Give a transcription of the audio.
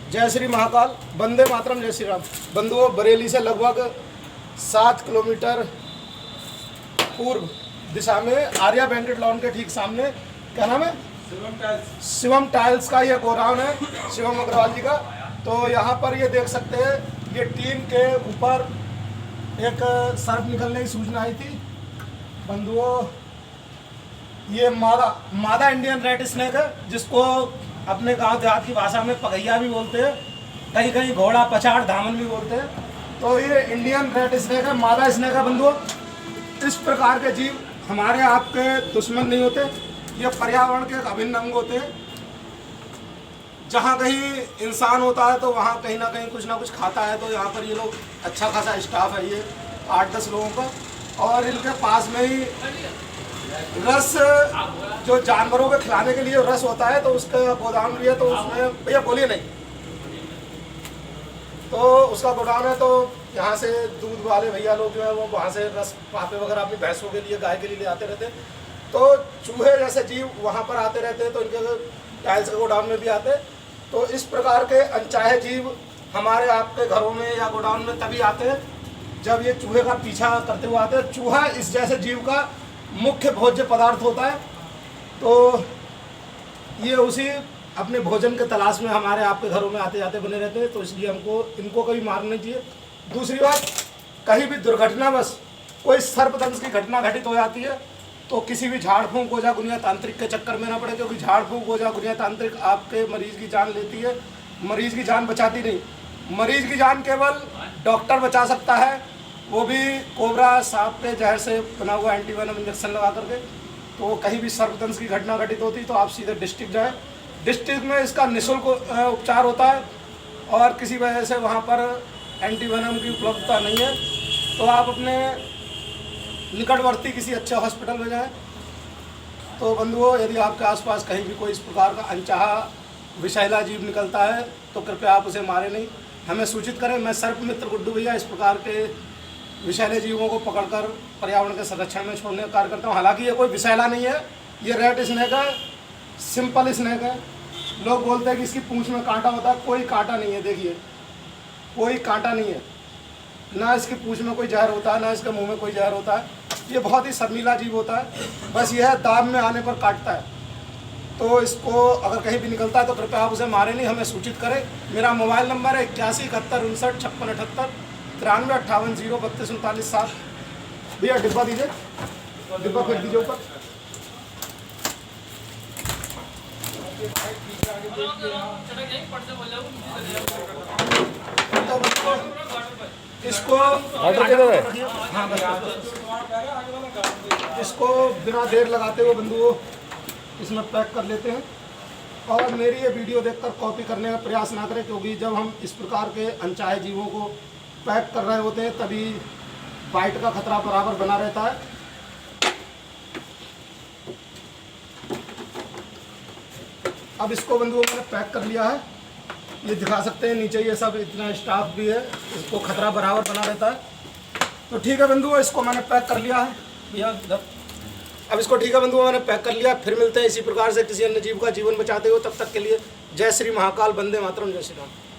जय श्री महाकाल, वंदे मातरम, जय श्री राम। बंधुओं, बरेली से लगभग 7 किलोमीटर पूर्व दिशा में आर्या बैंकेट लॉन के ठीक सामने क्या नाम है, शिवम टाइल्स का ये गोडाउन है, शिवम अग्रवाल जी का। तो यहाँ पर ये देख सकते हैं, ये टीन के ऊपर एक सर्प निकलने की सूचना आई थी। बंधुओं, ये मादा इंडियन रेड स्नेक है, जिसको अपने गांव देहात की भाषा में पगैया भी बोलते हैं, कहीं कहीं घोड़ा पछाड़ धामन भी बोलते हैं। तो ये इंडियन रेड स्नेक है, मादा स्नेक है। बंधुओं, इस प्रकार के जीव हमारे आपके दुश्मन नहीं होते, ये पर्यावरण के एक अभिन्न अंग होते हैं। जहाँ कहीं इंसान होता है तो वहाँ कहीं ना कहीं कुछ ना कुछ खाता है। तो यहाँ पर ये लोग अच्छा खासा स्टाफ है, ये 8-10 लोगों का, और इनके पास में ही रस जो जानवरों को खिलाने के लिए रस होता है, तो उसका गोदाम भी है। तो उसमें भैया बोलिए नहीं, तो उसका गोदाम है। तो यहाँ से दूध वाले भैया लोग जो है वो वहाँ से रस पापे वगैरह अपनी भैंसों के लिए, गाय के लिए ले आते रहते हैं। तो चूहे जैसे जीव वहाँ पर आते रहते हैं, तो इनके टाइल्स के गोडाउन में भी आते हैं। तो इस प्रकार के अनचाहे जीव हमारे आपके घरों में या गोडाउन में तभी आते हैं जब ये चूहे का पीछा करते हुए आते हैं। चूहा इस जैसे जीव का मुख्य भोज्य पदार्थ होता है। तो ये उसी अपने भोजन के तलाश में हमारे आपके घरों में आते जाते बने रहते हैं। तो इसलिए हमको इनको कभी मारना नहीं चाहिए। दूसरी बात, कहीं भी दुर्घटनावश कोई सर्पदंश की घटना घटित हो जाती है, तो किसी भी झाड़ फूंक हो जा गुनिया तांत्रिक के चक्कर में ना पड़े, क्योंकि झाड़ फूंक हो जा गुनिया तांत्रिक आपके मरीज की जान लेती है, मरीज की जान बचाती नहीं। मरीज की जान केवल डॉक्टर बचा सकता है, वो भी कोबरा सांप के जहर से बना हुआ एंटीवेनम इंजेक्शन लगा करके। तो कहीं भी सर्पदंश की घटना घटित होती तो आप सीधे डिस्ट्रिक्ट जाएँ। डिस्ट्रिक्ट में इसका निःशुल्क उपचार होता है, और किसी वजह से वहाँ पर एंटीवेनम की उपलब्धता नहीं है तो आप अपने निकटवर्ती किसी अच्छे हॉस्पिटल में जाएं। तो बंधुओं, यदि आपके आसपास कहीं भी कोई इस प्रकार का अनचाहा विषैला जीव निकलता है तो कृपया आप उसे मारें नहीं, हमें सूचित करें। मैं सर्प मित्र गुड्डू भैया इस प्रकार के विषैले जीवों को पकड़कर पर्यावरण के संरक्षण में छोड़ने का कार्य करता हूँ। हालांकि ये कोई विषैला नहीं है, ये रेड स्नेक है, सिंपल स्नेक है। लोग बोलते हैं कि इसकी पूंछ में कांटा होता है, कोई कांटा नहीं है। देखिए, कोई कांटा नहीं है, ना इसकी पूंछ में कोई जहर होता है, ना इसके मुंह में कोई जहर होता है। ये बहुत ही शर्मीला जीव होता है, बस यह दाब में आने पर काटता है। तो इसको अगर कहीं भी निकलता है तो कृपया आप उसे मारें नहीं, हमें सूचित करें। मेरा मोबाइल नंबर है 81 71 59 56 78 93 58 0 32 39 7। भैया डिब्बा दीजिए, डिब्बा फेंक दीजिए ऊपर। इसको हाँ, इसको बिना देर लगाते हुए बंधुओं इसमें पैक कर लेते हैं। और मेरी ये वीडियो देखकर कॉपी करने का प्रयास ना करें, क्योंकि जब हम इस प्रकार के अनचाहे जीवों को पैक कर रहे होते हैं तभी बाइट का खतरा बराबर बना रहता है। अब इसको बंधुओं मैंने पैक कर लिया है, ये दिखा सकते हैं। नीचे ये सब इतना स्टाफ भी है, इसको खतरा बराबर बना रहता है। तो ठीक है बंधुओं, इसको मैंने पैक कर लिया है भैया इधर। अब इसको ठीक है बंधुओं, मैंने पैक कर लिया। फिर मिलते हैं इसी प्रकार से किसी अन्य जीव का जीवन बचाते हुए। तब तक के लिए जय श्री महाकाल, वंदे मातरम, जय श्री राम।